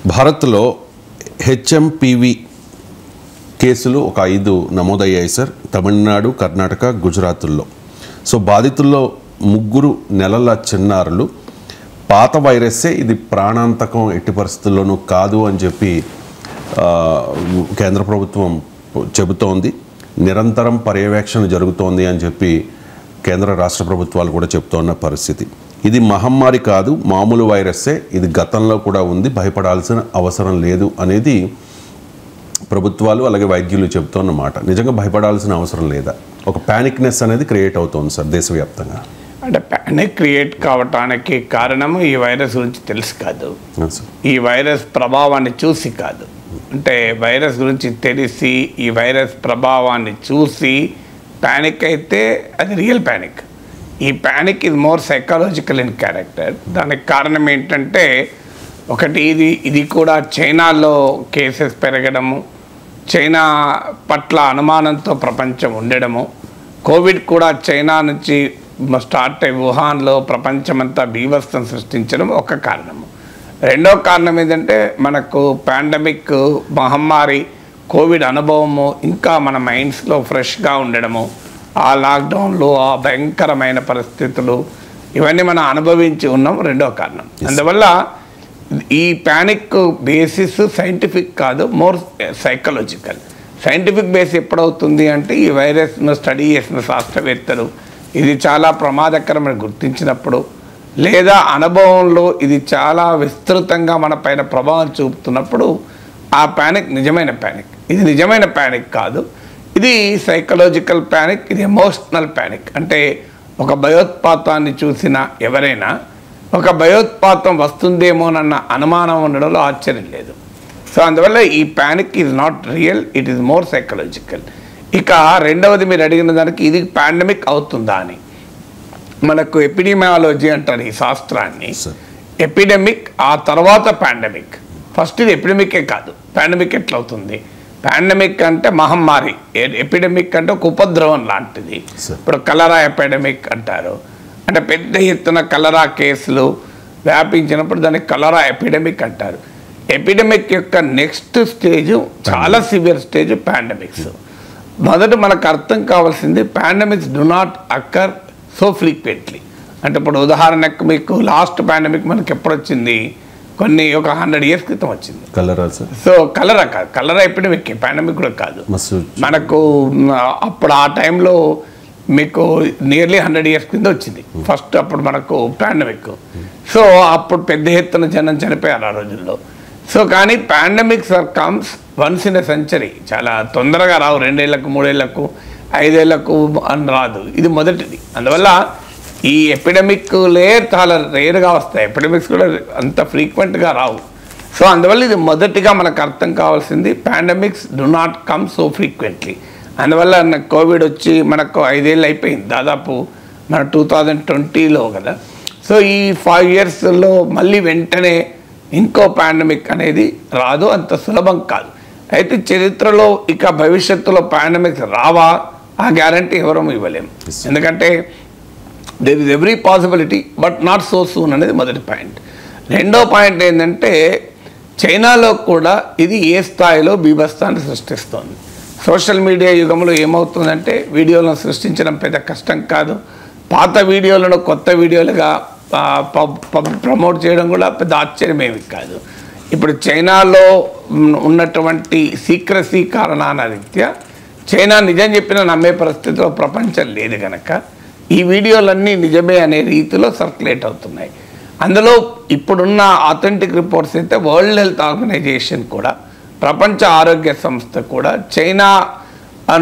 భారత్లో హెచ్ఎంపివి కేసులు ఒక 5 నమోదయ్యాయి సార్. తమిళనాడు, కర్ణాటక, గుజరాత్లో. సో బాధితుల్లో 3 నెలల చిన్నారులు. పాత వైరస్సే, ఇది ప్రాణాంతకం ఎట్టి పరిస్థితుల్లోనూ కాదు అని చెప్పి కేంద్ర ప్రభుత్వం చెబుతోంది. నిరంతరం పర్యవేక్షణ జరుగుతోంది అని చెప్పి కేంద్ర రాష్ట్ర ప్రభుత్వాలు కూడా చెప్తున్న పరిస్థితి. ఇది మహమ్మారి కాదు, మామూలు వైరస్సే, ఇది గతంలో కూడా ఉంది, భయపడాల్సిన అవసరం లేదు అనేది ప్రభుత్వాలు అలాగే వైద్యులు చెప్తున్నమాట. నిజంగా భయపడాల్సిన అవసరం లేదా? ఒక ప్యానిక్నెస్ అనేది క్రియేట్ అవుతుంది సార్ దేశవ్యాప్తంగా. అంటే ప్యానిక్ క్రియేట్ కావటానికి కారణము ఈ వైరస్ గురించి తెలుసు కాదు, ఈ వైరస్ ప్రభావాన్ని చూసి కాదు. అంటే వైరస్ గురించి తెలిసి ఈ వైరస్ ప్రభావాన్ని చూసి ప్యానిక్ అయితే అది రియల్ ప్యానిక్. ఈ ప్యానిక్ ఇది మోర్ సైకాలజికల్ ఇన్ క్యారెక్టర్. దానికి కారణం ఏంటంటే ఒకటి ఇది కూడా చైనాలో కేసెస్ పెరగడము, చైనా పట్ల అనుమానంతో ప్రపంచం ఉండడము, కోవిడ్ కూడా చైనా నుంచి స్టార్ట్ అయ్యి వుహాన్లో ప్రపంచమంతా బీభత్సం సృష్టించడం ఒక కారణము. రెండో కారణం ఏంటంటే మనకు పాండమిక్ మహమ్మారి కోవిడ్ అనుభవము ఇంకా మన మైండ్స్లో ఫ్రెష్గా ఉండడము, ఆ లాక్డౌన్లో ఆ భయంకరమైన పరిస్థితులు ఇవన్నీ మనం అనుభవించి ఉన్నాం. రెండో కారణం. అందువల్ల ఈ ప్యానిక్ బేసిస్ సైంటిఫిక్ కాదు, మోర్ సైకలాజికల్. సైంటిఫిక్ బేస్ ఎప్పుడవుతుంది అంటే ఈ వైరస్ను స్టడీ చేసిన శాస్త్రవేత్తలు ఇది చాలా ప్రమాదకరమని గుర్తించినప్పుడు, లేదా అనుభవంలో ఇది చాలా విస్తృతంగా మన పైన ప్రభావం చూపుతున్నప్పుడు ఆ ప్యానిక్ నిజమైన ప్యానిక్. ఇది నిజమైన ప్యానిక్ కాదు, ఇది సైకలాజికల్ ప్యానిక్, ఇది ఎమోషనల్ ప్యానిక్. అంటే ఒక భయోత్పాతాన్ని చూసిన ఎవరైనా ఒక భయోత్పాతం వస్తుందేమోనన్న అనుమానం ఉండడంలో ఆశ్చర్యం లేదు. సో అందువల్ల ఈ panic is not real, it is more psychological. ఇక రెండవది మీరు అడిగిన దానికి ఇది పాండమిక్ అవుతుందా అని, మనకు ఎపిడెమియాలజీ అంటారు ఈ శాస్త్రాన్ని. ఎపిడెమిక్ ఆ తర్వాత పాండమిక్. ఫస్ట్ ఇది ఎపిడెమికే కాదు, పాండమిక్ ఎట్లా అవుతుంది? పాండమిక్ అంటే మహమ్మారి, ఎపిడెమిక్ అంటే ఒక ఉపద్రవం లాంటిది. ఇప్పుడు కలరా ఎపిడెమిక్ అంటారు. అంటే పెద్ద ఎత్తున కలరా కేసులు వ్యాపించినప్పుడు దాన్ని కలరా ఎపిడెమిక్ అంటారు. ఎపిడెమిక్ యొక్క నెక్స్ట్ స్టేజ్ చాలా సివియర్ స్టేజ్ పాండమిక్స్. మొదట మనకు అర్థం కావాల్సింది pandemics do not అక్కర్ so frequently. అంటే ఇప్పుడు ఉదాహరణకు మీకు లాస్ట్ పాండమిక్ మనకి ఎప్పుడు వచ్చింది? ఒక 100 years క్రితం వచ్చింది. కలరా. సో కలరా కాదు, కలరా ఎపిడెమిక్, పాండమిక్ కూడా కాదు. మనకు అప్పుడు ఆ టైంలో మీకు నియర్లీ 100 years కింద వచ్చింది ఫస్ట్ అప్పుడు మనకు పాండమిక్. సో అప్పుడు పెద్ద ఎత్తున జనం చనిపోయారు ఆ రోజుల్లో. సో కానీ pandemics are comes once in a century. చాలా తొందరగా రావు, 2 ఏళ్లకు 3 ఏళ్లకు 5 ఏళ్లకు అని రాదు, ఇది మొదటిది. అందువల్ల ఈ ఎపిడమిక్లే చాలా రేర్గా వస్తాయి, ఎపిడమిక్స్ కూడా అంత ఫ్రీక్వెంట్గా రావు. సో అందువల్ల ఇది మొదటిగా మనకు అర్థం కావాల్సింది, pandemics do not come so frequently. అందువల్ల కోవిడ్ వచ్చి మనకు 5 ఏళ్ళు అయిపోయింది దాదాపు, మన 2020లో కదా. సో ఈ 5 yearsలో మళ్ళీ వెంటనే ఇంకో పాండమిక్ అనేది రాదు, అంత సులభం కాదు. అయితే చరిత్రలో ఇక భవిష్యత్తులో పాండమిక్స్ రావా ఆ గ్యారంటీ ఎవరూ ఇవ్వలేము. ఎందుకంటే there is every possibility but not so soon అనేది మొదటి పాయింట్. రెండో పాయింట్ ఏంటంటే చైనాలో కూడా ఇది ఏ స్థాయిలో బీభత్సాన్ని సృష్టిస్తోంది. సోషల్ మీడియా యుగంలో ఏమవుతుందంటే వీడియోలను సృష్టించడం పెద్ద కష్టం కాదు, పాత వీడియోలను కొత్త వీడియోలుగా ప్రమోట్ చేయడం కూడా పెద్ద ఆశ్చర్యమేమి కాదు. ఇప్పుడు చైనాలో ఉన్నటువంటి సీక్రసీ కారణాల రీత్యా చైనా నిజం చెప్పినా నమ్మే పరిస్థితిలో ప్రపంచం లేదు కనుక ఈ వీడియోలన్నీ నిజమే అనే రీతిలో సర్క్యులేట్ అవుతున్నాయి. అందులో ఇప్పుడున్న ఆథెంటిక్ రిపోర్ట్స్ అయితే వరల్డ్ హెల్త్ ఆర్గనైజేషన్ కూడా, ప్రపంచ ఆరోగ్య సంస్థ కూడా చైనా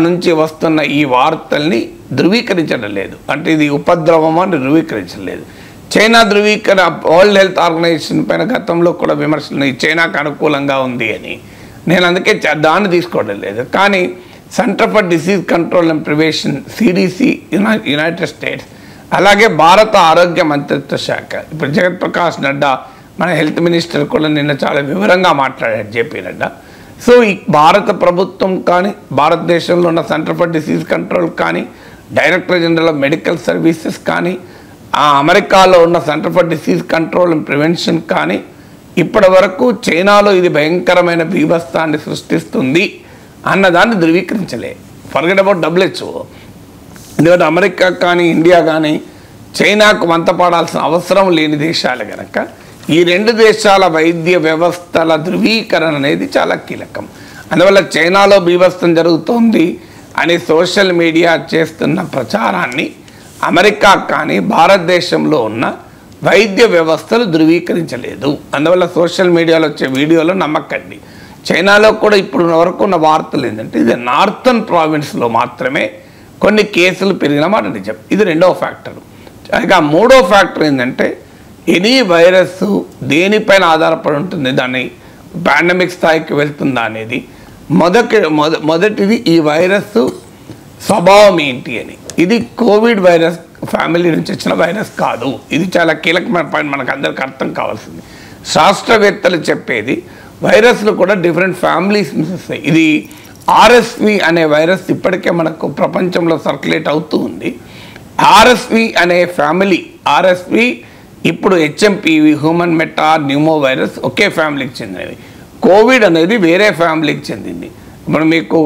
నుంచి వస్తున్న ఈ వార్తల్ని ధృవీకరించడం లేదు. అంటే ఇది ఉపద్రవం అని ధృవీకరించడం లేదు. చైనా ధృవీకరణ వరల్డ్ హెల్త్ ఆర్గనైజేషన్ పైన గతంలో కూడా విమర్శలు చైనాకు అనుకూలంగా ఉంది అని, నేను అందుకే దాన్ని తీసుకోవడం లేదు. కానీ centre for disease control and prevention CDC United states, అలాగే భారత ఆరోగ్య మంత్రిత్వ శాఖ, ఇప్పుడు జగత్ ప్రకాష్ నడ్డా మన హెల్త్ మినిస్టర్ కూడా నిన్న చాలా వివరంగా మాట్లాడారు, జేపీ నడ్డా. సో ఈ భారత ప్రభుత్వం కానీ, భారతదేశంలో ఉన్న సెంటర్ ఫర్ డిసీజ్ కంట్రోల్ కానీ, director general of medical services కానీ, అమెరికాలో ఉన్న centre for disease control and prevention కానీ, ఇప్పటి వరకు చైనాలో ఇది భయంకరమైన బీభత్సాన్ని సృష్టిస్తుంది అన్నదాన్ని ధృవీకరించలే. Forget about WHO. ఎందుకంటే అమెరికా కానీ ఇండియా కానీ చైనాకు వంతపాడాల్సిన అవసరం లేని దేశాలు కనుక ఈ రెండు దేశాల వైద్య వ్యవస్థల ధృవీకరణ అనేది చాలా కీలకం. అందువల్ల చైనాలో బీభత్సం జరుగుతోంది అని సోషల్ మీడియా చేస్తున్న ప్రచారాన్ని అమెరికా కానీ భారతదేశంలో ఉన్న వైద్య వ్యవస్థలు ధృవీకరించలేదు. అందువల్ల సోషల్ మీడియాలో వచ్చే వీడియోలో నమ్మకండి. చైనాలో కూడా ఇప్పుడు వరకు ఉన్న వార్తలు ఏంటంటే ఇది నార్థన్ ప్రావిన్స్లో మాత్రమే కొన్ని కేసులు పెరిగిన మాట నిజం. ఇది రెండవ ఫ్యాక్టర్. ఇక మూడో ఫ్యాక్టర్ ఏంటంటే ఎనీ వైరస్ దేనిపైన ఆధారపడి ఉంటుంది, దాన్ని పాండమిక్ స్థాయికి వెళ్తుందా అనేది. మొదటిది ఈ వైరస్ స్వభావం ఏంటి అని. ఇది కోవిడ్ వైరస్ ఫ్యామిలీ నుంచి వచ్చిన వైరస్ కాదు. ఇది చాలా కీలకమైన పాయింట్, మనకు అందరికి అర్థం కావాల్సింది. శాస్త్రవేత్తలు చెప్పేది వైరస్లు కూడా డిఫరెంట్ ఫ్యామిలీస్ నుంచి వస్తాయి. ఇది RSV అనే వైరస్ ఇప్పటికే మనకు ప్రపంచంలో సర్క్యులేట్ అవుతూ ఉంది. RSV అనే ఫ్యామిలీ, RSV ఇప్పుడు HMPV human metapneumovirus ఒకే ఫ్యామిలీకి చెందినవి. కోవిడ్ అనేది వేరే ఫ్యామిలీకి చెందింది. ఇప్పుడు మీకు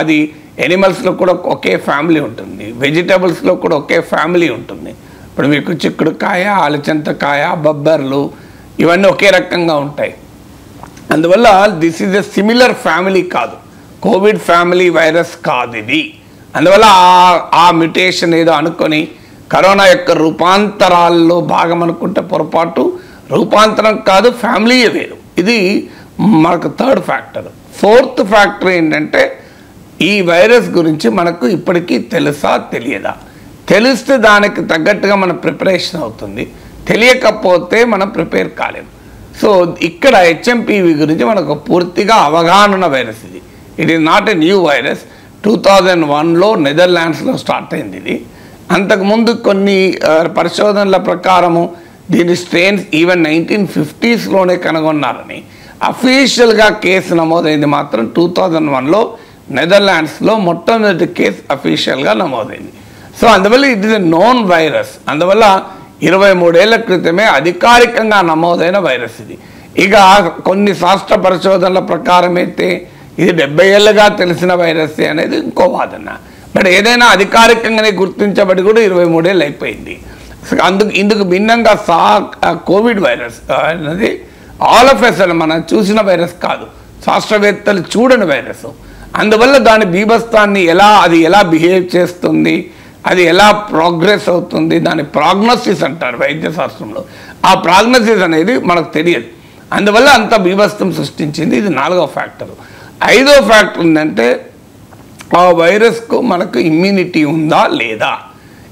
అది ఎనిమల్స్లో కూడా ఒకే ఫ్యామిలీ ఉంటుంది, వెజిటబుల్స్లో కూడా ఒకే ఫ్యామిలీ ఉంటుంది. ఇప్పుడు మీకు చిక్కుడుకాయ, అలచంతకాయ, బొబ్బర్లు ఇవన్నీ ఒకే రకంగా ఉంటాయి. అందువల్ల this is a similar family కాదు, కోవిడ్ ఫ్యామిలీ వైరస్ కాదు ఇది. అందువల్ల ఆ మ్యుటేషన్ ఏదో అనుకొని కరోనా యొక్క రూపాంతరాల్లో భాగం అనుకుంటే పొరపాటు. రూపాంతరం కాదు, ఫ్యామిలీయే వేరు. ఇది మనకు థర్డ్ ఫ్యాక్టర్. ఫోర్త్ ఫ్యాక్టర్ ఏంటంటే ఈ వైరస్ గురించి మనకు ఇప్పటికీ తెలుసా తెలియదా. తెలిస్తే దానికి తగ్గట్టుగా మన ప్రిపరేషన్ అవుతుంది, తెలియకపోతే మనం ప్రిపేర్ కాలేము. సో ఇక్కడ HMPV గురించి మనకు పూర్తిగా అవగాహన ఉన్న వైరస్ ఇది. It is not a new virus. 2001లో నెదర్లాండ్స్లో స్టార్ట్ అయింది ఇది. అంతకుముందు కొన్ని పరిశోధనల ప్రకారము దీని స్ట్రెయిన్స్ ఈవెన్ 1950sలోనే కనుగొన్నారని. అఫీషియల్గా కేసు నమోదైంది మాత్రం 2001లో నెదర్లాండ్స్లో మొట్టమొదటి కేసు అఫీషియల్గా నమోదైంది. సో అందువల్ల ఇది నోన్ వైరస్. అందువల్ల 23 ఏళ్ల క్రితమే అధికారికంగా నమోదైన వైరస్ ఇది. ఇక కొన్ని శాస్త్ర పరిశోధనల ప్రకారం అయితే ఇది 70 ఏళ్ళుగా తెలిసిన వైరస్ అనేది ఇంకో వాదన. బట్ ఏదైనా అధికారికంగానే గుర్తించబడి కూడా 23 ఏళ్ళు అయిపోయింది. ఇందుకు భిన్నంగా కోవిడ్ వైరస్ అనేది ఆల్ ఆఫ్ ఎ సడన్ మనం చూసిన వైరస్ కాదు, శాస్త్రవేత్తలు చూడని వైరస్. అందువల్ల దాని బీభత్సాన్ని అది ఎలా బిహేవ్ చేస్తుంది, అది ఎలా ప్రోగ్రెస్ అవుతుంది, దాని ప్రాగ్నోసిస్ అంటారు వైద్య శాస్త్రంలో. ఆ ప్రాగ్నోసిస్ అనేది మనకు తెలియదు. అందువల్ల అంత బీభత్సం సృష్టించింది. ఇది 4వ ఫ్యాక్టర్. 5వ ఫ్యాక్టర్ ఏంటంటే ఆ వైరస్కు మనకు ఇమ్యూనిటీ ఉందా లేదా.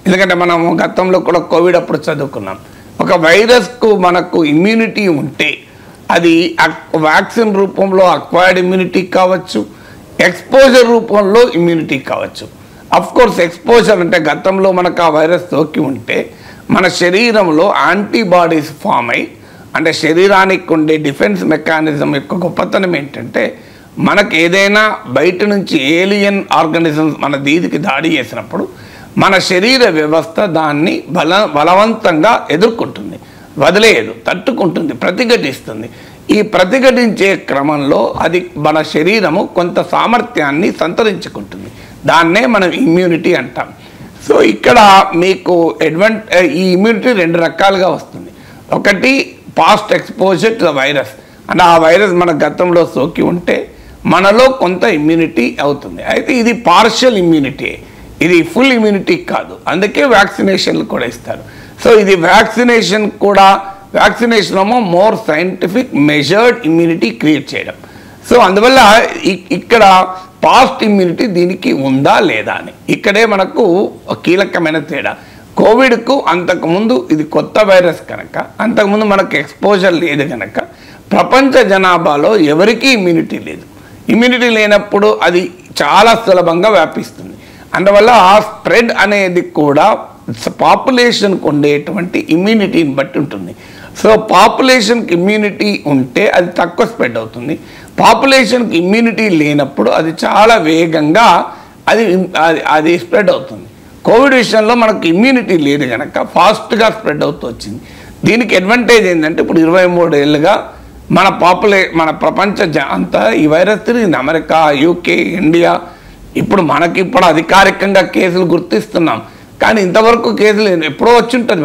ఎందుకంటే మనం గతంలో కూడా కోవిడ్ అప్పుడు చదువుకున్నాం, ఒక వైరస్కు మనకు ఇమ్యూనిటీ ఉంటే అది వ్యాక్సిన్ రూపంలో అక్వైర్డ్ ఇమ్యూనిటీ కావచ్చు, ఎక్స్పోజర్ రూపంలో ఇమ్యూనిటీ కావచ్చు. అఫ్కోర్స్ ఎక్స్పోజర్ అంటే గతంలో మనకు ఆ వైరస్ సోకి ఉంటే మన శరీరంలో యాంటీబాడీస్ ఫామ్ అయ్యి, అంటే శరీరానికి ఉండే డిఫెన్స్ మెకానిజం యొక్క గొప్పతనం ఏంటంటే మనకు ఏదైనా బయట నుంచి ఏలియన్ ఆర్గానిజమ్స్ మన దీనికి దాడి చేసినప్పుడు మన శరీర వ్యవస్థ దాన్ని బలవంతంగా ఎదుర్కొంటుంది, వదిలేయదు, తట్టుకుంటుంది, ప్రతిఘటిస్తుంది. ఈ ప్రతిఘటించే క్రమంలో అది మన శరీరము కొంత సామర్థ్యాన్ని సంతరించుకుంటుంది. దాన్నే మనం ఇమ్యూనిటీ అంటాం. సో ఇక్కడ మీకు ఈ ఇమ్యూనిటీ 2 రకాలుగా వస్తుంది. ఒకటి past exposure to the virus, అంటే ఆ వైరస్ మన గతంలో సోకి ఉంటే మనలో కొంత ఇమ్యూనిటీ అవుతుంది. అయితే ఇది పార్షియల్ ఇమ్యూనిటీ, ఇది ఫుల్ ఇమ్యూనిటీ కాదు. అందుకే వ్యాక్సినేషన్లు కూడా ఇస్తారు. సో ఇది వ్యాక్సినేషన్ ఏమో more scientific measured immunity create చేయడం. సో అందువల్ల ఇక్కడ పాస్ట్ ఇమ్యూనిటీ దీనికి ఉందా లేదా అని ఇక్కడే మనకు కీలకమైన తేడా. కోవిడ్కు అంతకుముందు ఇది కొత్త వైరస్ కనుక, అంతకుముందు మనకు ఎక్స్పోజర్ లేదు కనుక ప్రపంచ జనాభాలో ఎవరికీ ఇమ్యూనిటీ లేదు. ఇమ్యూనిటీ లేనప్పుడు అది చాలా సులభంగా వ్యాపిస్తుంది. అందువల్ల ఆ స్ప్రెడ్ అనేది కూడా పాపులేషన్కు ఉండేటువంటి ఇమ్యూనిటీని బట్టి ఉంటుంది. సో పాపులేషన్కి ఇమ్యూనిటీ ఉంటే అది తక్కువ స్ప్రెడ్ అవుతుంది. పాపులేషన్కి ఇమ్యూనిటీ లేనప్పుడు అది చాలా వేగంగా అది స్ప్రెడ్ అవుతుంది. కోవిడ్ విషయంలో మనకు ఇమ్యూనిటీ లేదు కనుక ఫాస్ట్గా స్ప్రెడ్ అవుతూ వచ్చింది. దీనికి అడ్వాంటేజ్ ఏంటంటే ఇప్పుడు 23 ఏళ్ళుగా మన ప్రపంచ అంతా ఈ వైరస్ తిరిగింది. America, UK, India. ఇప్పుడు అధికారికంగా కేసులు గుర్తిస్తున్నాం, కానీ ఇంతవరకు కేసులు ఎప్పుడో వచ్చి ఉంటుంది.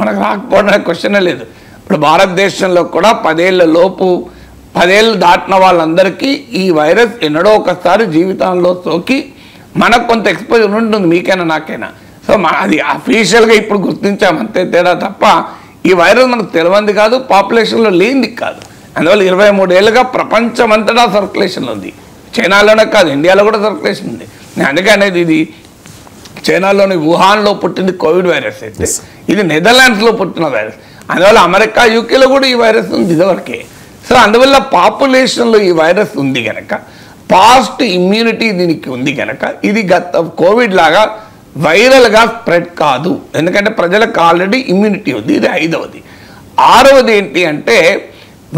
మనకు రాకపోవడం క్వశ్చనే లేదు. ఇప్పుడు భారతదేశంలో కూడా 10 ఏళ్ళు దాటిన వాళ్ళందరికీ ఈ వైరస్ ఎన్నడో ఒకసారి జీవితంలో సోకి మనకు కొంత ఎక్స్పోజర్ ఉంటుంది, మీకైనా నాకైనా. సో అది అఫీషియల్గా ఇప్పుడు గుర్తించాం అంతే తేడా తప్ప ఈ వైరస్ మనకు తెలియంది కాదు, పాపులేషన్లో లేనిది కాదు. అందువల్ల 23 ఏళ్ళుగా ప్రపంచమంతటా సర్క్యులేషన్ ఉంది. చైనాలోనే కాదు, ఇండియాలో కూడా సర్క్యులేషన్ ఉంది. నేను అందుకే అనేది ఇది చైనాలోని వుహాన్లో పుట్టింది కోవిడ్ వైరస్ అయితే ఇది నెదర్లాండ్స్లో పుట్టిన వైరస్. అందువల్ల అమెరికా, యూకేలో కూడా ఈ వైరస్ ఉంది ఇదివరకే. సో అందువల్ల పాపులేషన్లో ఈ వైరస్ ఉంది కనుక, పాస్ట్ ఇమ్యూనిటీ దీనికి ఉంది కనుక ఇది కోవిడ్ లాగా వైరల్గా స్ప్రెడ్ కాదు. ఎందుకంటే ప్రజలకు ఆల్రెడీ ఇమ్యూనిటీ ఉంది. ఇది 5వది. 6వది ఏంటి అంటే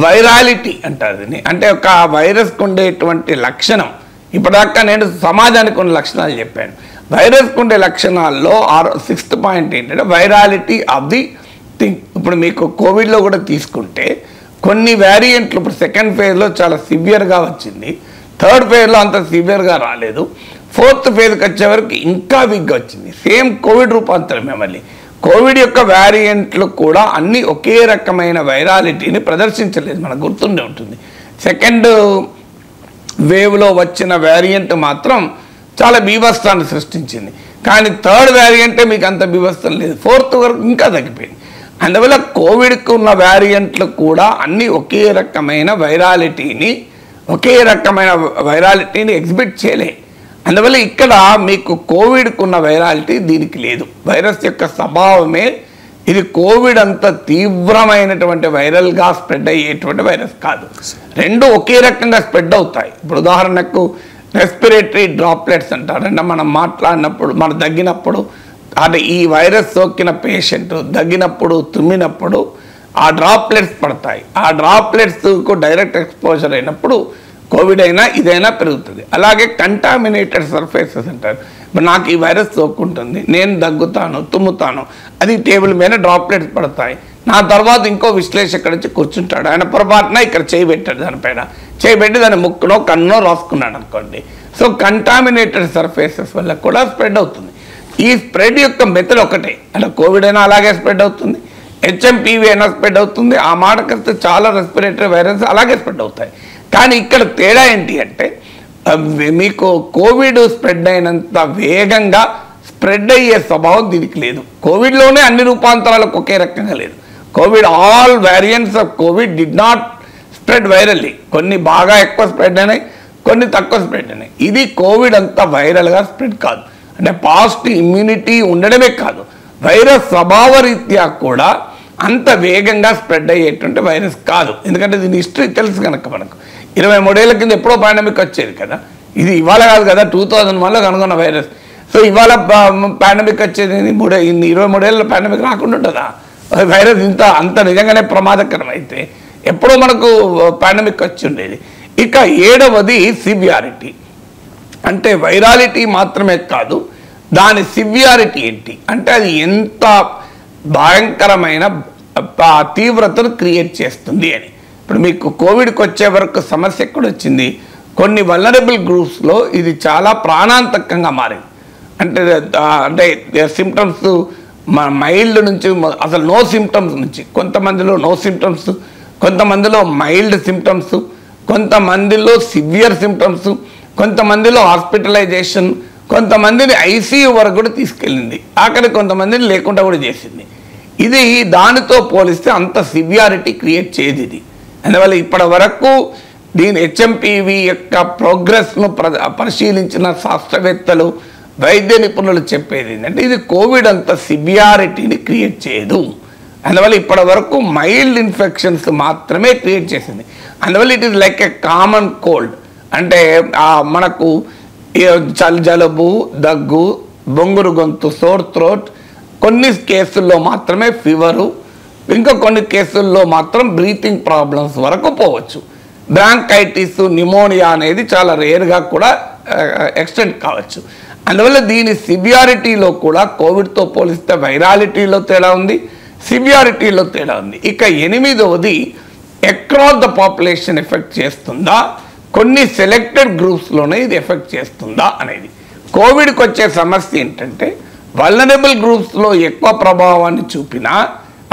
వైరాలిటీ అంటారు దీన్ని. అంటే ఒక వైరస్కి ఉండేటువంటి లక్షణం, ఇప్పటిదాకా నేను సమాజానికి ఉన్న లక్షణాలు చెప్పాను. వైరస్కి ఉండే లక్షణాల్లో 6th పాయింట్ ఏంటంటే వైరాలిటీ ఆఫ్ ది థింగ్. ఇప్పుడు మీకు కోవిడ్లో కూడా తీసుకుంటే కొన్ని వేరియంట్లు ఇప్పుడు 2nd ఫేజ్లో చాలా సివియర్గా వచ్చింది, 3rd ఫేజ్లో అంత సివియర్గా రాలేదు, 4th ఫేజ్కి వచ్చేవరకు ఇంకా వీక్గా వచ్చింది. సేమ్ కోవిడ్ రూపాంతరమే. మళ్ళీ కోవిడ్ యొక్క వేరియంట్లు కూడా అన్నీ ఒకే రకమైన వైరాలిటీని ప్రదర్శించలేదు, మనకు గుర్తుండే ఉంటుంది. 2nd వేవ్లో వచ్చిన వేరియంట్ మాత్రం చాలా బీభత్సాన్ని సృష్టించింది, కానీ 3rd వేరియంటే మీకు అంత బీభత్సం లేదు, 4th వరకు ఇంకా తగ్గిపోయింది. అందువల్ల కోవిడ్కి ఉన్న వేరియంట్లు కూడా అన్నీ ఒకే రకమైన వైరాలిటీని ఎగ్జిబిట్ చేయలే. అందువల్ల ఇక్కడ మీకు కోవిడ్కి ఉన్న వైరాలిటీ దీనికి లేదు. వైరస్ యొక్క స్వభావమే ఇది కోవిడ్ అంత తీవ్రమైనటువంటి వైరల్గా స్ప్రెడ్ అయ్యేటువంటి వైరస్ కాదు. రెండు ఒకే రకంగా స్ప్రెడ్ అవుతాయి. ఇప్పుడు ఉదాహరణకు రెస్పిరేటరీ డ్రాప్లెట్స్ అంటారు. అంటే మనం మాట్లాడినప్పుడు, మనం దగ్గినప్పుడు, అంటే ఈ వైరస్ సోకిన పేషెంట్ దగ్గినప్పుడు, తుమ్మినప్పుడు ఆ డ్రాప్లెట్స్ పడతాయి. ఆ డ్రాప్లెట్స్కు డైరెక్ట్ ఎక్స్పోజర్ అయినప్పుడు కోవిడ్ అయినా ఇదైనా పెరుగుతుంది. అలాగే కంటామినేటెడ్ సర్ఫేసెస్ అంటారు. ఇప్పుడు నాకు ఈ వైరస్ సోకుంటుంది, నేను దగ్గుతాను, తుమ్ముతాను, అది టేబుల్ మీద డ్రాప్లెట్స్ పడతాయి. నా తర్వాత ఇంకో విశ్లేషకుడు వచ్చి కూర్చుంటాడు, ఆయన పొరపాటున ఇక్కడ చేయి పెట్టాడు, దానిపైన చేయి పెట్టి దాని ముక్కునో కన్నునో రాసుకున్నాడు అనుకోండి. సో కంటామినేటెడ్ సర్ఫేసెస్ వల్ల కూడా స్ప్రెడ్ అవుతుంది. ఈ స్ప్రెడ్ యొక్క మెథడ్ ఒకటే, అంటే కోవిడ్ అయినా అలాగే స్ప్రెడ్ అవుతుంది, హెచ్ఎంపీవీ అయినా స్ప్రెడ్ అవుతుంది, ఆ మాటకొస్తే చాలా రెస్పిరేటరీ వైరస్ అలాగే స్ప్రెడ్ అవుతాయి. కానీ ఇక్కడ తేడా ఏంటి అంటే మీకు కోవిడ్ స్ప్రెడ్ అయినంత వేగంగా స్ప్రెడ్ అయ్యే స్వభావం దీనికి లేదు. కోవిడ్లోనే అన్ని రూపాంతరాలకు ఒకే రకంగా లేదు. Covid all variants of Covid did not spread virally. కొన్ని బాగా ఎక్కువ స్ప్రెడ్ అయినాయి, కొన్ని తక్కువ స్ప్రెడ్ అయినాయి. ఇది కోవిడ్ అంతా వైరల్గా స్ప్రెడ్ కాదు. అంటే పాజిటివ్ ఇమ్యూనిటీ ఉండడమే కాదు, వైరస్ స్వభావరీత్యా కూడా అంత వేగంగా స్ప్రెడ్ అయ్యేటువంటి వైరస్ కాదు. ఎందుకంటే దీని హిస్టరీ తెలుసు కనుక మనకు. 23 ఏళ్ల కింద ఎప్పుడో పాండమిక్ వచ్చేది కదా, ఇది ఇవాళ కాదు కదా, 2001లో కనుగొన్న వైరస్. సో ఇవాళ పాండమిక్ వచ్చేది 23 ఏళ్ళ పాండమిక్ రాకుండా ఉంటుందా? వైరస్ అంత నిజంగానే ప్రమాదకరం అయితే ఎప్పుడో మనకు పాండమిక్ వచ్చి ఉండేది. ఇక 7వది సివియారిటీ. అంటే వైరాలిటీ మాత్రమే కాదు, దాని సివియారిటీ ఏంటి అంటే అది ఎంత భయంకరమైన తీవ్రతను క్రియేట్ చేస్తుంది అని. ఇప్పుడు మీకు కోవిడ్కి వచ్చే వరకు సమస్య ఎక్కడొచ్చింది, కొన్ని వల్నరబుల్ గ్రూప్స్లో ఇది చాలా ప్రాణాంతకంగా మారింది. అంటే సిమ్టమ్స్ మైల్డ్ నుంచి అసలు నో సిమ్టమ్స్ నుంచి, కొంతమందిలో నో సిమ్టమ్స్, కొంతమందిలో మైల్డ్ సిమ్టమ్స్, కొంతమందిలో సివియర్ సిమ్టమ్స్, కొంతమందిలో హాస్పిటలైజేషన్, కొంతమందిని ఐసీయూ వరకు కూడా తీసుకెళ్ళింది, ఆఖరి కొంతమందిని లేకుండా కూడా చేసింది. ఇది దానితో పోలిస్తే అంత సివియారిటీ క్రియేట్ చేయదు ఇది. అందువల్ల ఇప్పటి వరకు దీని హెచ్ఎంపీవీ యొక్క ప్రోగ్రెస్ను పరిశీలించిన శాస్త్రవేత్తలు, వైద్య నిపుణులు చెప్పేది ఏంటంటే ఇది కోవిడ్ అంత సివియారిటీని క్రియేట్ చేయదు. అందువల్ల ఇప్పటి వరకు మైల్డ్ ఇన్ఫెక్షన్స్ మాత్రమే క్రియేట్ చేసింది. అందువల్ల it is like a common cold. అంటే మనకు జలుబు, దగ్గు, బొంగురు గొంతు, సోర్ థ్రోట్, కొన్ని కేసుల్లో మాత్రమే ఫీవరు, ఇంకా కొన్ని కేసుల్లో మాత్రం బ్రీతింగ్ ప్రాబ్లమ్స్ వరకు పోవచ్చు. బ్రాంకైటిస్, న్యూమోనియా అనేది చాలా రేర్గా కూడా ఎక్స్టెండ్ కావచ్చు. అందువల్ల దీని సివియారిటీలో కూడా కోవిడ్తో పోలిస్తే వైరాలిటీలో తేడా ఉంది, సివియారిటీలో తేడా ఉంది. ఇక 8వది అక్రాస్ ద పాపులేషన్ ఎఫెక్ట్ చేస్తుందా, కొన్ని సెలెక్టెడ్ గ్రూప్స్లోనే ఇది ఎఫెక్ట్ చేస్తుందా అనేది. కోవిడ్కి వచ్చే సమస్య ఏంటంటే వల్నరబుల్ గ్రూప్స్లో ఎక్కువ ప్రభావాన్ని చూపినా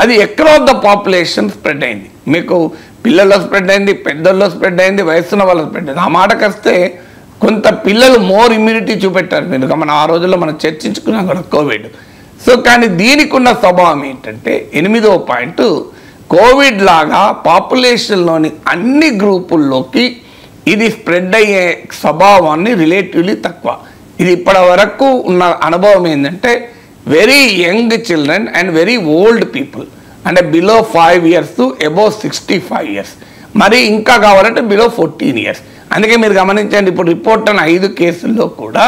అది అక్రాస్ ద పాపులేషన్ స్ప్రెడ్ అయింది. మీకు పిల్లల్లో స్ప్రెడ్ అయింది, పెద్దల్లో స్ప్రెడ్ అయింది, వయసున్న వాళ్ళలో స్ప్రెడ్ అయింది. ఆ మాటకు వస్తే కొంత పిల్లలు మోర్ ఇమ్యూనిటీ చూపెట్టారు. మీరు మనం ఆ రోజుల్లో మనం చర్చించుకున్నాం కూడా కోవిడ్. సో కానీ దీనికి ఉన్న స్వభావం ఏంటంటే 8వ పాయింట్, కోవిడ్ లాగా పాపులేషన్లోని అన్ని గ్రూపుల్లోకి ఇది స్ప్రెడ్ అయ్యే స్వభావాన్ని రిలేటివ్లీ తక్కువ. ఇది ఇప్పటి వరకు ఉన్న అనుభవం ఏంటంటే very young children and very old people, అంటే below 5 years to above 65 years, మరి ఇంకా కావాలంటే బిలో 14 years. అందుకే మీరు గమనించండి, ఇప్పుడు రిపోర్ట్ అయిన 5 కేసుల్లో కూడా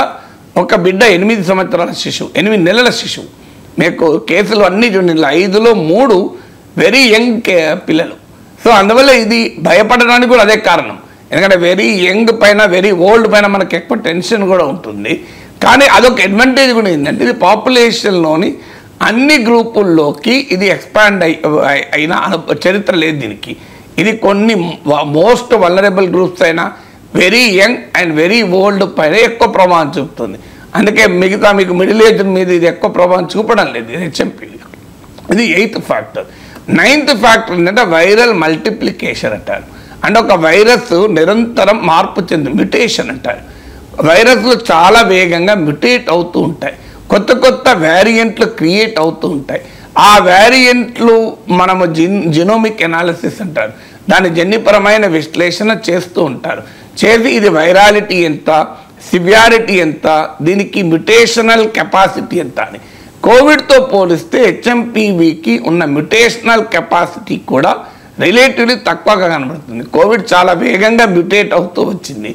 ఒక బిడ్డ 8 సంవత్సరాల శిశువు, 8 నెలల శిశువు. మీకు కేసులు అన్నీ చూడండి, 5లో 3 వెరీ యంగ్ పిల్లలు. సో అందువల్ల ఇది భయపడడానికి కూడా అదే కారణం. ఎందుకంటే వెరీ యంగ్ పైన వెరీ ఓల్డ్ పైన మనకి ఎక్కువ టెన్షన్ కూడా ఉంటుంది. కానీ అదొక అడ్వాంటేజ్ కూడా ఏంటంటే ఇది పాపులేషన్లోని అన్ని గ్రూపుల్లోకి ఇది ఎక్స్పాండ్ అయిన చరిత్ర లేదు దీనికి. ఇది కొన్ని మోస్ట్ వల్నరబుల్ గ్రూప్స్ అయినా very young and very old పైన ఎక్కువ ప్రభావం చూపుతుంది. అందుకే మిగతా మీకు మిడిల్ ఏజ్ మీద ఇది ఎక్కువ ప్రభావం చూపడం లేదు ఇది హెచ్ఎంపీ. ఇది 8th ఫ్యాక్టర్. 9th ఫ్యాక్టర్ ఏంటంటే వైరల్ మల్టిప్లికేషన్ అంటారు. అంటే ఒక వైరస్ నిరంతరం మార్పు చెంది మ్యుటేషన్ అంటారు. వైరస్లు చాలా వేగంగా మ్యుటేట్ అవుతూ ఉంటాయి, కొత్త కొత్త వేరియంట్లు క్రియేట్ అవుతూ ఉంటాయి. ఆ వేరియంట్లు మనము జినోమిక్ ఎనాలిసిస్ అంటారు, దాని జన్యుపరమైన విశ్లేషణ చేస్తూ ఉంటారు. చేసి ఇది వైరాలిటీ ఎంత, సివియారిటీ ఎంత, దీనికి మ్యుటేషనల్ కెపాసిటీ ఎంత అని. కోవిడ్తో పోలిస్తే హెచ్ఎంపీవీకి ఉన్న మ్యుటేషనల్ కెపాసిటీ కూడా రిలేటివ్లీ తక్కువగా కనబడుతుంది. కోవిడ్ చాలా వేగంగా మ్యుటేట్ అవుతూ వచ్చింది.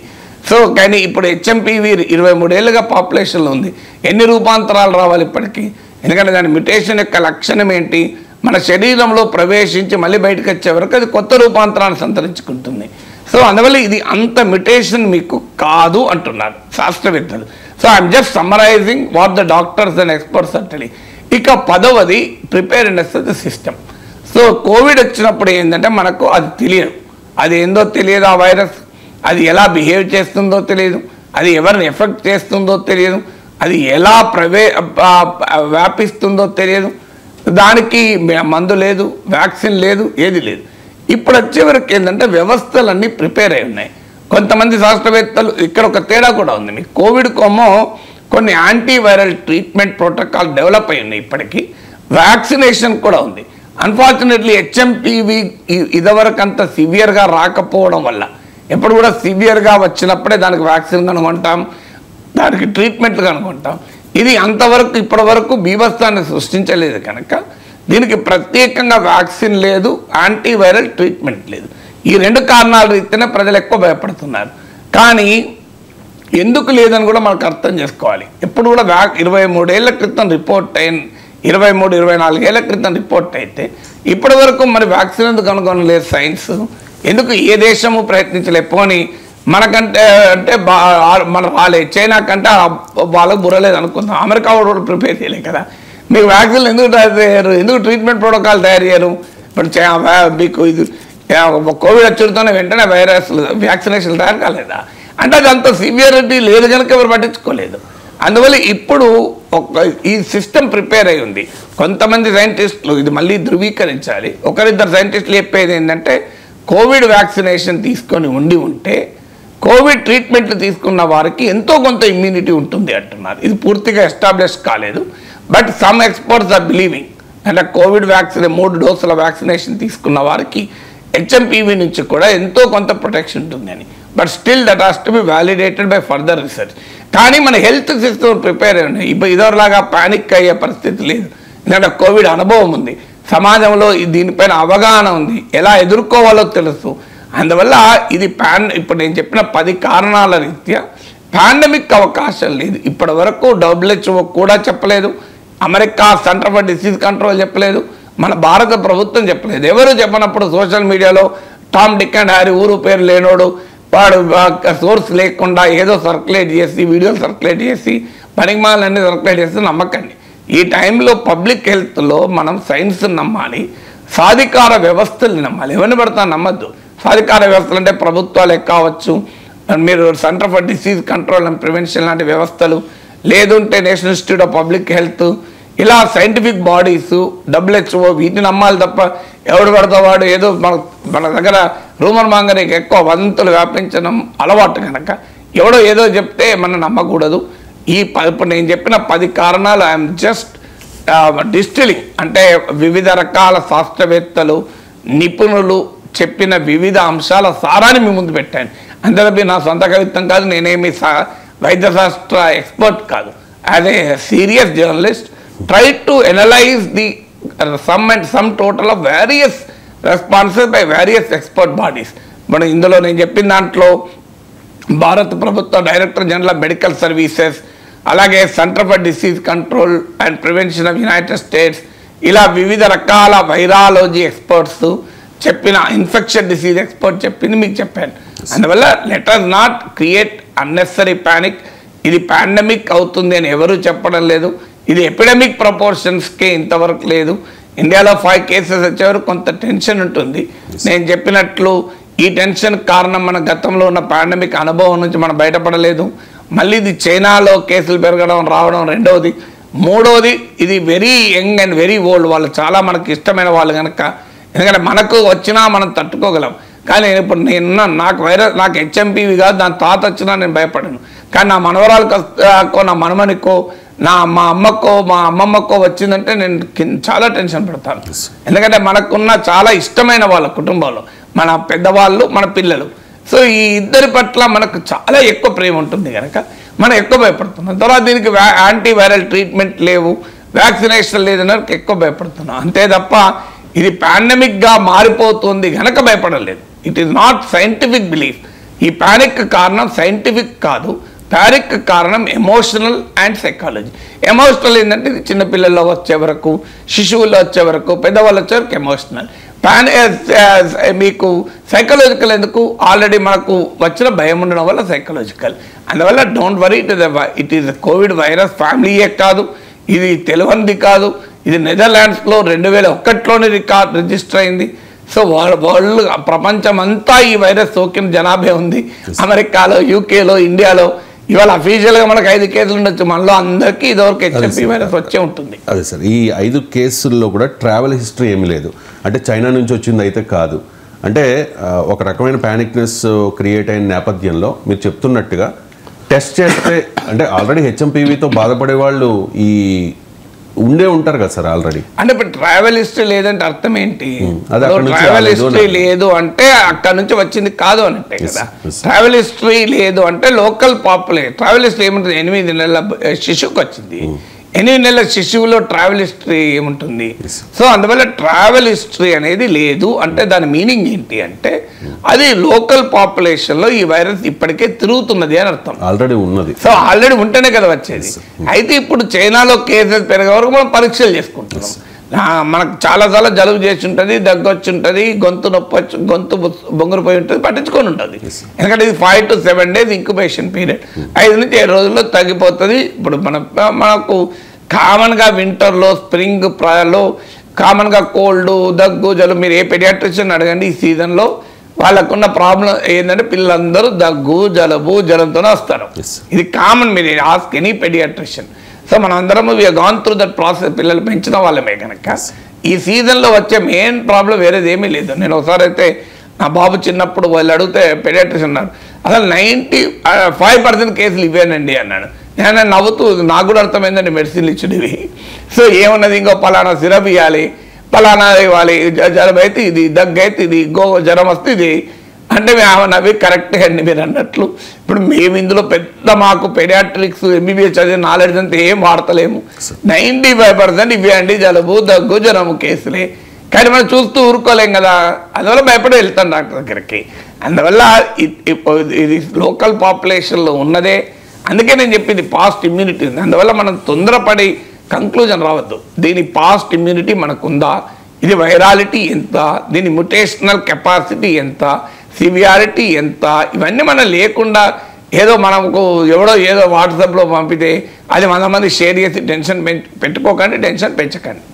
సో కానీ ఇప్పుడు హెచ్ఎంపీవీ 23 ఏళ్ళుగా పాపులేషన్లో ఉంది. ఎన్ని రూపాంతరాలు రావాలి ఇప్పటికీ? ఎందుకంటే దాని మ్యుటేషన్ యొక్క లక్షణం ఏంటి? మన శరీరంలో ప్రవేశించి మళ్ళీ బయటకు వచ్చే వరకు అది కొత్త రూపాంతరాన్ని సంతరించుకుంటుంది. సో అందువల్ల ఇది అంత మ్యుటేషన్ మీకు కాదు అంటున్నారు శాస్త్రవేత్తలు. So I'm just summarising what the doctors and experts are telling. ఇక 10వది preparedness of the system. So Covid వచ్చినప్పుడు ఏంటంటే మనకు అది తెలియదు, అది ఏందో తెలియదు, ఆ వైరస్ అది ఎలా బిహేవ్ చేస్తుందో తెలియదు, అది ఎవరిని ఎఫెక్ట్ చేస్తుందో తెలియదు, అది ఎలా వ్యాపిస్తుందో తెలియదు, దానికి మందు లేదు, వ్యాక్సిన్ లేదు, ఏది లేదు. ఇప్పుడు వచ్చేవరకు ఏంటంటే వ్యవస్థలన్నీ ప్రిపేర్ అయి ఉన్నాయి. కొంతమంది శాస్త్రవేత్తలు ఇక్కడ ఒక తేడా కూడా ఉంది. మీకు కోవిడ్కోమో కొన్ని యాంటీవైరల్ ట్రీట్మెంట్ ప్రోటోకాల్ డెవలప్ అయి ఉన్నాయి, ఇప్పటికీ వ్యాక్సినేషన్ కూడా ఉంది. అన్ఫార్చునేట్లీ హెచ్ఎంపీవీ ఇదివరకు అంత సివియర్గా రాకపోవడం వల్ల, ఎప్పుడు కూడా సివియర్గా వచ్చినప్పుడే దానికి వ్యాక్సిన్ కనుగొంటాం, దానికి ట్రీట్మెంట్లు కనుగొంటాం. ఇది అంతవరకు ఇప్పటి వరకు బీభత్సాన్ని సృష్టించలేదు కనుక దీనికి ప్రత్యేకంగా వ్యాక్సిన్ లేదు, యాంటీవైరల్ ట్రీట్మెంట్ లేదు. ఈ 2 కారణాల రీతినే ప్రజలు ఎక్కువ భయపడుతున్నారు. కానీ ఎందుకు లేదని కూడా మనకు అర్థం చేసుకోవాలి. ఎప్పుడు కూడా 23 ఏళ్ల క్రితం రిపోర్ట్ అయిన 23-24 ఏళ్ల క్రితం రిపోర్ట్ అయితే ఇప్పటి వరకు మరి వ్యాక్సిన్ ఎందుకు కనుగొనలేదు సైన్స్? ఎందుకు ఏ దేశము ప్రయత్నించలే? పోనీ మనకంటే అంటే మన వాళ్ళే చైనా కంటే వాళ్ళకు బుర్రలేదు అనుకుందాం, అమెరికా వాళ్ళు ప్రిపేర్ చేయలేదు కదా. మీకు వ్యాక్సిన్లు ఎందుకు తయారు చేయరు? ఎందుకు ట్రీట్మెంట్ ప్రోటోకాల్ తయారు చేయరు? ఇప్పుడు మీకు ఇది కోవిడ్ వచ్చుడుతోనే వెంటనే వ్యాక్సినేషన్ తయారు కాలేదా? అంటే అది అంత సివియరిటీ లేదు కనుక ఎవరు పట్టించుకోలేదు. అందువల్ల ఇప్పుడు ఈ సిస్టమ్ ప్రిపేర్ అయి ఉంది. కొంతమంది సైంటిస్టులు ఇది మళ్ళీ ధృవీకరించాలి. 1-2 సైంటిస్టులు చెప్పేది ఏంటంటే కోవిడ్ వ్యాక్సినేషన్ తీసుకొని ఉంటే కోవిడ్ ట్రీట్మెంట్లు తీసుకున్న వారికి ఎంతో కొంత ఇమ్యూనిటీ ఉంటుంది అంటున్నారు. ఇది పూర్తిగా ఎస్టాబ్లిష్ కాలేదు, but some experts are believing అంటే కోవిడ్ వ్యాక్సిన్ 3 డోసుల వ్యాక్సినేషన్ తీసుకున్న వారికి హెచ్ఎంపీవీ నుంచి కూడా ఎంతో కొంత ప్రొటెక్షన్ ఉంటుంది అని. But still that has to be validated by further research. కానీ మన హెల్త్ సిస్టమ్ ప్రిపేర్ అయి ఉన్నాయి. ఇప్పుడు ఇదివరలాగా పానిక్ అయ్యే పరిస్థితి లేదు, ఎందుకంటే కోవిడ్ అనుభవం ఉంది, సమాజంలో దీనిపైన అవగాహన ఉంది, ఎలా ఎదుర్కోవాలో తెలుసు. అందువల్ల ఇది ఇప్పుడు నేను చెప్పిన 10 కారణాల రీత్యా పాండమిక్ అవకాశం లేదు. ఇప్పటి వరకు WHO కూడా చెప్పలేదు, America centre for disease control చెప్పలేదు, మన భారత ప్రభుత్వం చెప్పలేదు. ఎవరు చెప్పనప్పుడు సోషల్ మీడియాలో టామ్ డిక్ అండ్ హ్యారీ ఊరు పేరు లేనోడు వాడు సోర్స్ లేకుండా ఏదో సర్క్యులేట్ చేసి వీడియోలు సర్క్యులేట్ చేసి పనికిమాలన్నీ సర్క్యులేట్ చేసి నమ్మకండి. ఈ టైంలో పబ్లిక్ హెల్త్లో మనం సైన్స్ నమ్మాలి, సాధికార వ్యవస్థల్ని నమ్మాలి. ఎవరిని పడతా నమ్మద్దు. సాధికార వ్యవస్థలు అంటే ప్రభుత్వాలు కావచ్చు, మీరు centre for disease control and prevention లాంటి వ్యవస్థలు, లేదంటే national institute of public health, ఇలా సైంటిఫిక్ బాడీస్, WHO, వీటిని నమ్మాలి తప్ప ఎవడు పడతావాడు ఏదో మన దగ్గర రూమర్ మాంగరీకి ఎక్కువ వదంతులు వ్యాపించడం అలవాటు కనుక ఎవడో ఏదో చెప్తే మనం నమ్మకూడదు. ఇప్పుడు నేను చెప్పిన 10 కారణాలు ఐఎమ్ జస్ట్ డిస్టిలింగ్, అంటే వివిధ రకాల శాస్త్రవేత్తలు, నిపుణులు చెప్పిన వివిధ అంశాల సారాన్ని మీ ముందు పెట్టాను. అంతేతప్పి నా సొంత కవిత్వం కాదు, నేనేమి వైద్య శాస్త్ర ఎక్స్పర్ట్ కాదు. As a serious journalist try to analyze the sum total of various responses by various expert bodies. మనం ఇందులో నేను చెప్పిన దాంట్లో భారత ప్రభుత్వ director general of medical services, అలాగే centre for disease control and prevention of United States, ఇలా వివిధ రకాల వైరాలజీ ఎక్స్పర్ట్స్ చెప్పిన, ఇన్ఫెక్షన్ డిసీజ్ ఎక్స్పర్ట్ చెప్పింది మీకు చెప్పాను. అందువల్ల let us not create unnecessary panic. ఇది పాండమిక్ అవుతుంది అని ఎవరు చెప్పడం లేదు. ఇది ఎపిడమిక్ ప్రపోర్షన్స్కే ఇంతవరకు లేదు. ఇండియాలో 5 కేసెస్ వచ్చేవరకు కొంత టెన్షన్ ఉంటుంది. నేను చెప్పినట్లు ఈ టెన్షన్ కారణం మన గతంలో ఉన్న పాండమిక్ అనుభవం నుంచి మనం బయటపడలేదు. మళ్ళీ ఇది చైనాలో కేసులు పెరగడం రావడం రెండవది. మూడవది ఇది very young and very old, వాళ్ళు చాలా మనకు ఇష్టమైన వాళ్ళు కనుక, ఎందుకంటే మనకు వచ్చినా మనం తట్టుకోగలం. కానీ ఇప్పుడు నాకు HMPV కాదు, దాని తాత వచ్చినా నేను భయపడను. కానీ నా మనవరాలకో నా మనమనికో మా అమ్మకో మా అమ్మమ్మకో వచ్చిందంటే నేను చాలా టెన్షన్ పడతాను. ఎందుకంటే మనకున్న చాలా ఇష్టమైన వాళ్ళ కుటుంబంలో మన పెద్దవాళ్ళు, మన పిల్లలు, సో ఈ ఇద్దరి పట్ల మనకు చాలా ఎక్కువ ప్రేమ ఉంటుంది కనుక మనం ఎక్కువ భయపడుతున్నాం. తర్వాత దీనికి యాంటీవైరల్ ట్రీట్మెంట్ లేవు, వ్యాక్సినేషన్ లేదని ఎక్కువ భయపడుతున్నాం. అంతే తప్ప ఇది పాండమిక్గా మారిపోతుంది కనుక భయపడలేదు. It is not scientific belief. ఈ ప్యానిక్ కారణం సైంటిఫిక్ కాదు, ప్యానిక్ కారణం ఎమోషనల్ అండ్ సైకాలజీ. ఎమోషనల్ ఏంటంటే ఇది చిన్నపిల్లల్లో వచ్చే వరకు, శిశువుల్లో వచ్చే వరకు, పెద్దవాళ్ళు వచ్చే వరకు ఎమోషనల్. మీకు సైకలాజికల్ ఎందుకు? ఆల్రెడీ మనకు వచ్చిన భయం ఉండడం వల్ల సైకలాజికల్. అందువల్ల don't worry, it is Covid virus ఫ్యామిలీయే కాదు, ఇది తెలియనిది కాదు. ఇది నెదర్లాండ్స్లో 2001లోనే రిజిస్టర్ అయింది. సో వరల్డ్ ప్రపంచం అంతా ఈ వైరస్ సోకిన జనాభా ఉంది. అమెరికాలో, యూకేలో, ఇండియాలో ఇవాళ అఫీషియల్గా మనకు 5 కేసులు ఉండొచ్చు, మనలో అందరికీ ఇదివరకు HMP వైరస్ వచ్చే ఉంటుంది. అదే సార్, ఈ 5 కేసుల్లో కూడా ట్రావెల్ హిస్టరీ ఏమీ లేదు. అంటే చైనా నుంచి వచ్చింది అయితే కాదు. అంటే ఒక రకమైన ప్యానిక్నెస్ క్రియేట్ అయిన నేపథ్యంలో మీరు చెప్తున్నట్టుగా టెస్ట్ చేస్తే, అంటే ఆల్రెడీ HMPVతో బాధపడే వాళ్ళు ఉండే ఉంటారు కదా సార్ ఆల్రెడీ. అంటే ఇప్పుడు ట్రావెల్ హిస్టరీ లేదంటే అర్థం ఏంటి? ట్రావెల్ హిస్టరీ లేదు అంటే అక్కడ నుంచి వచ్చింది కాదు అన్నట్టే కదా. ట్రావెల్ హిస్టరీ లేదు అంటే లోకల్ పాపులేషన్. ట్రావెల్ హిస్టరీ ఏముంటుంది? 8 నెలల శిశువుకి వచ్చింది. 8 నెలల శిశువులో ట్రావెల్ హిస్టరీ ఏముంటుంది? సో అందువల్ల ట్రావెల్ హిస్టరీ అనేది లేదు అంటే దాని మీనింగ్ ఏంటి అంటే అది లోకల్ పాపులేషన్లో ఈ వైరస్ ఇప్పటికే తిరుగుతున్నది అని అర్థం. ఆల్రెడీ ఉన్నది. సో ఆల్రెడీ ఉంటేనే కదా వచ్చేది. అయితే ఇప్పుడు చైనాలో కేసెస్ పెరిగే వరకు మనం పరీక్షలు చేసుకుంటున్నాం. మనకు చాలాసార్లు జలుబు చేసి ఉంటుంది, దగ్గు వచ్చి ఉంటుంది, గొంతు నొప్పి వచ్చి, గొంతు బొంగురుపోయి ఉంటుంది, పట్టించుకొని ఉంటుంది. ఎందుకంటే ఇది 5 to 7 days ఇంక్యుబేషన్ పీరియడ్. 5 నుంచి 7 రోజుల్లో తగ్గిపోతుంది. ఇప్పుడు మనకు కామన్గా వింటర్లో, స్ప్రింగ్ లో కామన్గా కోల్డ్, దగ్గు, జలుబు, మీరు ఏ పెడియాట్రిషియన్ అడగండి ఈ సీజన్లో వాళ్ళకున్న ప్రాబ్లం ఏంటంటే పిల్లలందరూ దగ్గు, జలుబు, జ్వరంతోనే వస్తారు. ఇది కామన్, మీరు ఆస్క్ ఎనీ పెడియాట్రిషియన్. సో మనం అందరము వి గాన్ త్రూ దట్ ప్రాసెస్. పిల్లలు పెంచిన వాళ్ళమే కనుక ఈ సీజన్లో వచ్చే మెయిన్ ప్రాబ్లం వేరేది ఏమీ లేదు. నేను ఒకసారి అయితే నా బాబు చిన్నప్పుడు వాళ్ళు అడిగితే పెడియాట్రిషియన్ అన్నారు, అసలు 95% కేసులు ఇవేనండి అన్నాడు. నేను నవ్వుతూ, నాకు కూడా అర్థమైందండి మెడిసిన్లు ఇచ్చినవి. సో ఏమున్నది, ఇంకో పలానా సిరప్ ఇవ్వాలి, పలానా ఇవ్వాలి, జలుబు అయితే ఇది, దగ్గు అయితే ఇది, జ్వరం వస్తే ఇది అంటే అవి కరెక్టే అండి మీరు అన్నట్లు. ఇప్పుడు మేము ఇందులో పెద్ద మాకు పెడియాట్రిక్స్ MBBS చదివే నాలెడ్జ్ అంతా ఏం వాడతలేము. 95% ఇవే అండి, జలుబు, దగ్గు, జ్వరము కేసులే. కానీ మనం చూస్తూ ఊరుకోలేం కదా, అందువల్ల భయపడి వెళ్తాం డాక్టర్ దగ్గరికి. అందువల్ల ఇది లోకల్ పాపులేషన్లో ఉన్నదే. అందుకే నేను చెప్పింది పాస్ట్ ఇమ్యూనిటీ ఉంది. అందువల్ల మనం తొందరపడి కంక్లూజన్ రావద్దు. దీని పాస్ట్ ఇమ్యూనిటీ మనకుందా, ఇది వైరాలిటీ ఎంత, దీని మ్యుటేషనల్ కెపాసిటీ ఎంత, సివియారిటీ ఎంత, ఇవన్నీ మనం లేకుండా ఏదో మనకు ఎవడో ఏదో వాట్సాప్లో పంపితే అది 100 మంది షేర్ చేసి టెన్షన్ పెట్టుకోకండి, టెన్షన్ పెంచకండి.